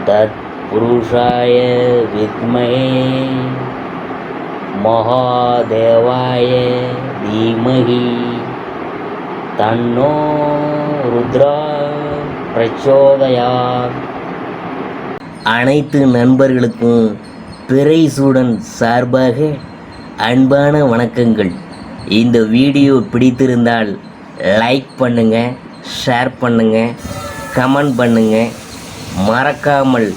तत्पुरुषाय विद्महे महादेवाय धीमहि तन्नो रुद्रा प्रचोदयात्. அனைத்து நண்பர்களுக்கும் பிறைசூடன் சார்பாக அன்பான வணக்கங்கள். இந்த வீடியோ பிடித்திருந்தால் லைக் பண்ணுங்கள், ஷேர் பண்ணுங்கள், கமெண்ட் பண்ணுங்கள், மறக்காமல்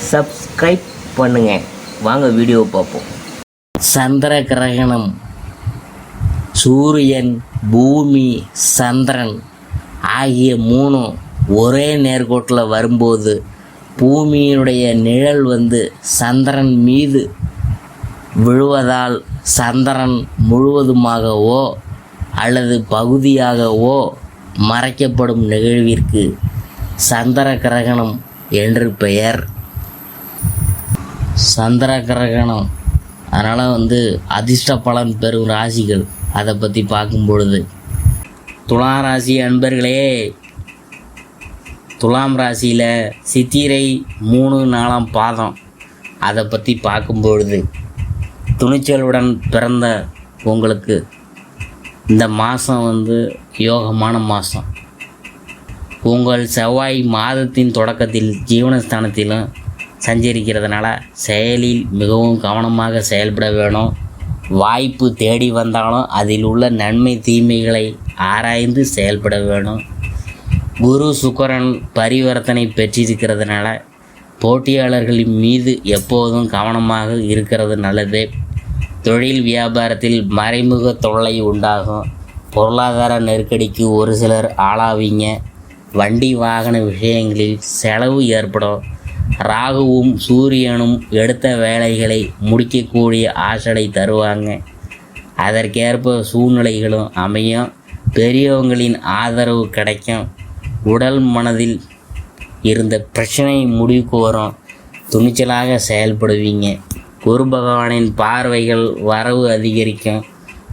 சப்ஸ்கிரைப் பண்ணுங்கள். வாங்க வீடியோ பார்ப்போம். சந்திர கிரகணம். சூரியன், பூமி, சந்திரன் ஆகிய மூணும் ஒரே நேர்கோட்டில் வரும்போது பூமியினுடைய நிழல் சந்திரன் மீது விழுவதால் சந்திரன் முழுவதுமாகவோ அல்லது பகுதியாகவோ மறைக்கப்படும் நிகழ்விற்கு சந்திர கிரகணம் என்று பெயர். சந்திர கிரகணம் அதனால் அதிர்ஷ்ட பலன் பெறும் ராசிகள் அதை பற்றி பார்க்கும் பொழுது, துலாம் ராசி அன்பர்களே, துலாம் ராசியில் சித்திரை 3-4 பாதம் அதை பற்றி பார்க்கும் பொழுது, துணிச்சலுடன் பிறந்த உங்களுக்கு இந்த மாதம் யோகமான மாதம். உங்கள் செவ்வாய் மாதத்தின் தொடக்கத்தில் ஜீவனஸ்தானத்திலும் சஞ்சரிக்கிறதுனால செயலில் மிகவும் கவனமாக செயல்பட வேணும். வாய்ப்பு தேடி வந்தாலும் அதில் உள்ள நன்மை தீமைகளை ஆராய்ந்து செயல்பட வேணும். குரு சுக்கிரன் பரிவர்த்தனை பெற்றிருக்கிறதுனால போட்டியாளர்களின் மீது எப்போதும் கவனமாக இருக்கிறது நல்லது. தொழில் வியாபாரத்தில் மறைமுக தொல்லை உண்டாகும். பொருளாதார நெருக்கடிக்கு ஒரு சிலர் ஆளாவீங்க. வண்டி வாகன விஷயங்களில் செலவு ஏற்படும். ராகுவும் சூரியனும் எடுத்த வேலைகளை முடிக்கக்கூடிய ஆற்றலை தருவாங்க. அதற்கேற்ப சூழ்நிலைகளும் அமையும். பெரியவங்களின் ஆதரவு கிடைக்கும். உடல் மனதில் இருந்த பிரச்சனை முடிவுக்கு வரும். துணிச்சலாக செயல்படுவீங்க. குரு பகவானின் பார்வைகள் வரவு அதிகரிக்கும்.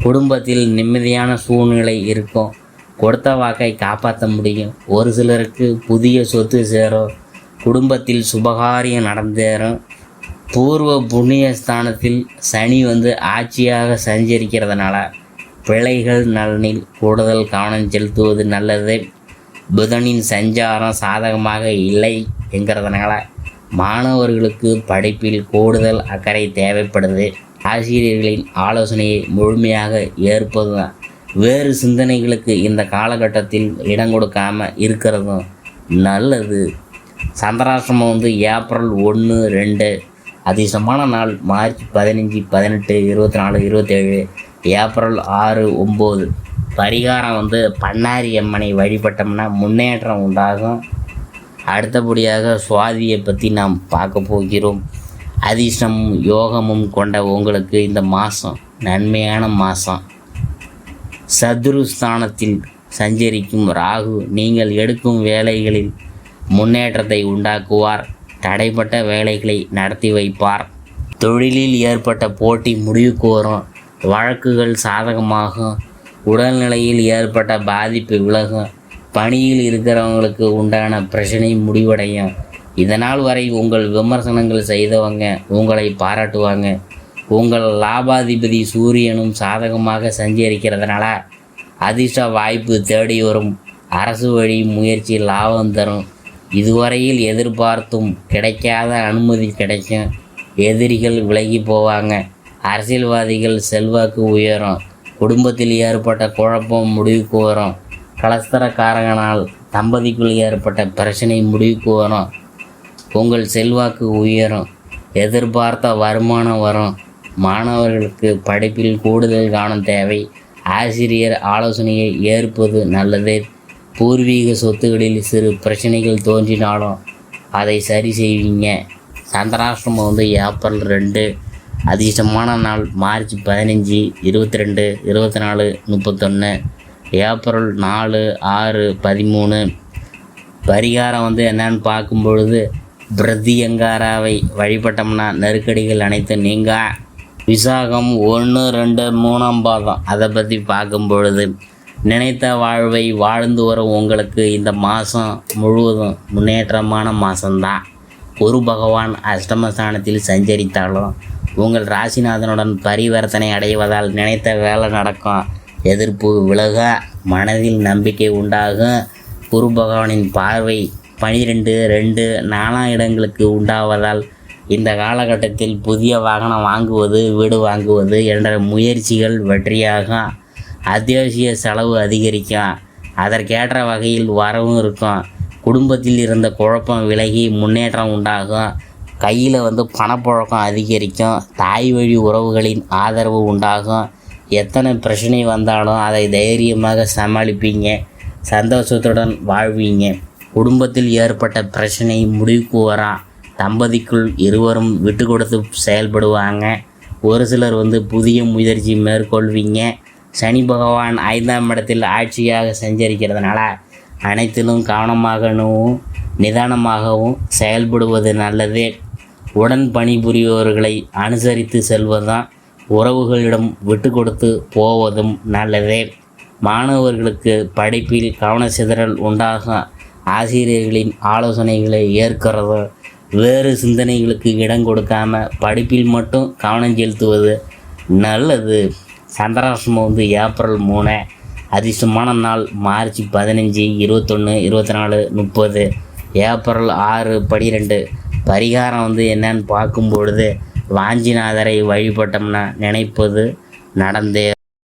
குடும்பத்தில் நிம்மதியான சூழ்நிலை இருக்கும். கொடுத்த வாக்கை காப்பாற்ற முடியும். ஒரு சிலருக்கு புதிய சொத்து சேரும். குடும்பத்தில் சுபகாரியம் நடந்தேறும். பூர்வ புண்ணிய ஸ்தானத்தில் சனி ஆட்சியாக சஞ்சரிக்கிறதுனால பிள்ளைகள் நலனில் கூடுதல் கவனம் செலுத்துவது நல்லது. புதனின் சஞ்சாரம் சாதகமாக இல்லை என்கிறதுனால மாணவர்களுக்கு படிப்பில் கூடுதல் அக்கறை தேவைப்படுது. ஆசிரியர்களின் ஆலோசனையை முழுமையாக ஏற்பது, வேறு சிந்தனைகளுக்கு இந்த காலகட்டத்தில் இடம் கொடுக்காமல் இருக்கிறதும் நல்லது. சந்திராஷ்டிரமம் ஏப்ரல் 1-2. அதிர்ஷ்டமான நாள் மார்ச் 15, 18, 24, 27, ஏப்ரல் 6, 9. பரிகாரம் பண்ணாரி அம்மனை வழிபட்டோம்னா முன்னேற்றம் உண்டாகும். அடுத்தபடியாக சுவாதியை பற்றி நாம் பார்க்க போகிறோம். அதிர்ஷ்டமும் யோகமும் கொண்ட உங்களுக்கு இந்த மாதம் நன்மையான மாதம். சதுருஸ்தானத்தில் சஞ்சரிக்கும் ராகு நீங்கள் எடுக்கும் வேலைகளில் முன்னேற்றத்தை உண்டாக்குவார். தடைப்பட்ட வேலைகளை நடத்தி வைப்பார். தொழிலில் ஏற்பட்ட போட்டி முடிவுக்கு வரும். வழக்குகள் சாதகமாகும். உடல்நிலையில் ஏற்பட்ட பாதிப்பு விலகும். பணியில் இருக்கிறவங்களுக்கு உண்டான பிரச்சனை முடிவடையும். இதனால் வரை உங்கள் விமர்சனங்கள் செய்தவங்க உங்களை பாராட்டுவாங்க. உங்கள் லாபாதிபதி சூரியனும் சாதகமாக சஞ்சரிக்கிறதுனால அதிர்ஷ்ட வாய்ப்பு தேடி வரும். அரசு வழி முயற்சி லாபம் தரும். இதுவரையில் எதிர்பார்த்தும் கிடைக்காத அனுமதி கிடைக்கும். எதிரிகள் விலகி போவாங்க. அரசியல்வாதிகள் செல்வாக்கு உயரும். குடும்பத்தில் ஏற்பட்ட குழப்பம் முடிவுக்கு வரும். கலஸ்தரக்காரங்கனால் தம்பதிக்குள் ஏற்பட்ட பிரச்சனை முடிவுக்கு வரும். உங்கள் செல்வாக்கு உயரும். எதிர்பார்த்த வருமானம் வரும். மாணவர்களுக்கு படிப்பில் கூடுதல் கவனம் தேவை. ஆசிரியர் ஆலோசனையை ஏற்பது நல்லது. பூர்வீக சொத்துகளில் சிறு பிரச்சனைகள் தோன்றினாலும் அதை சரி செய்வீங்க. சந்திராஷ்டிரமம் ஏப்ரல் 2. அதிர்ஷ்டமான நாள் மார்ச் 15, 22, 24, 31, ஏப்ரல் 4, 6, 13. பரிகாரம் என்னன்னு பார்க்கும் பொழுது, பிரதியங்காராவை வழிபட்டோம்னா நெருக்கடிகள் அனைத்து நீங்க. விசாகம் 1, 2, 3 பாதம் அதை பற்றி பார்க்கும் பொழுது, நினைத்த வாழ்வை வாழ்ந்து வரும் உங்களுக்கு இந்த மாதம் முழுவதும் முன்னேற்றமான மாதம்தான். குரு பகவான் அஷ்டமஸ்தானத்தில் சஞ்சரித்தாலும் உங்கள் ராசிநாதனுடன் பரிவர்த்தனை அடைவதால் நினைத்த வேலை நடக்கும். எதிர்ப்பு விலக, மனதில் நம்பிக்கை உண்டாகும். குரு பகவானின் பார்வை 12, 2, 4 இடங்களுக்கு உண்டாவதால் இந்த காலகட்டத்தில் புதிய வாகனம் வாங்குவது, வீடு வாங்குவது என்ற முயற்சிகள் வெற்றியாகும். அத்தியாவசிய செலவு அதிகரிக்கும். அதற்கேற்ற வகையில் வரவும் இருக்கும். குடும்பத்தில் இருந்த குழப்பம் விலகி முன்னேற்றம் உண்டாகும். கையில் பணப்புழக்கம் அதிகரிக்கும். தாய் வழி உறவுகளின் ஆதரவு உண்டாகும். எத்தனை பிரச்சனை வந்தாலும் அதை தைரியமாக சமாளிப்பீங்க. சந்தோஷத்துடன் வாழ்வீங்க. குடும்பத்தில் ஏற்பட்ட பிரச்சனை முடிவுக்கு வரா. தம்பதிக்குள் இருவரும் விட்டு கொடுத்து செயல்படுவாங்க. ஒரு சிலர் புதிய முயற்சி மேற்கொள்வீங்க. சனி பகவான் 5ஆம் இடத்தில் ஆட்சியாக சஞ்சரிக்கிறதுனால அனைத்திலும் கவனமாகவும் நிதானமாகவும் செயல்படுவது நல்லது. உடன் பணிபுரிபவர்களை அனுசரித்து செல்வதும் உறவுகளிடம் விட்டு கொடுத்து போவதும் நல்லது. மாணவர்களுக்கு படிப்பில் கவனச்சிதறல் உண்டாகும். ஆசிரியர்களின் ஆலோசனைகளை ஏற்கிறதும் வேறு சிந்தனைகளுக்கு இடம் கொடுக்காமல் படிப்பில் மட்டும் கவனம் செலுத்துவது நல்லது. சந்திராஷ்டமம் ஏப்ரல் 3. அதிர்ஷ்டமான நாள் மார்ச் 15, 21, 24, 30. ஏப்ரல் 6, 12. பரிகாரம் என்னன்னு பார்க்கும்பொழுது வாஞ்சிநாதரை வழிபட்டோம்னா நினைப்பது நடந்தே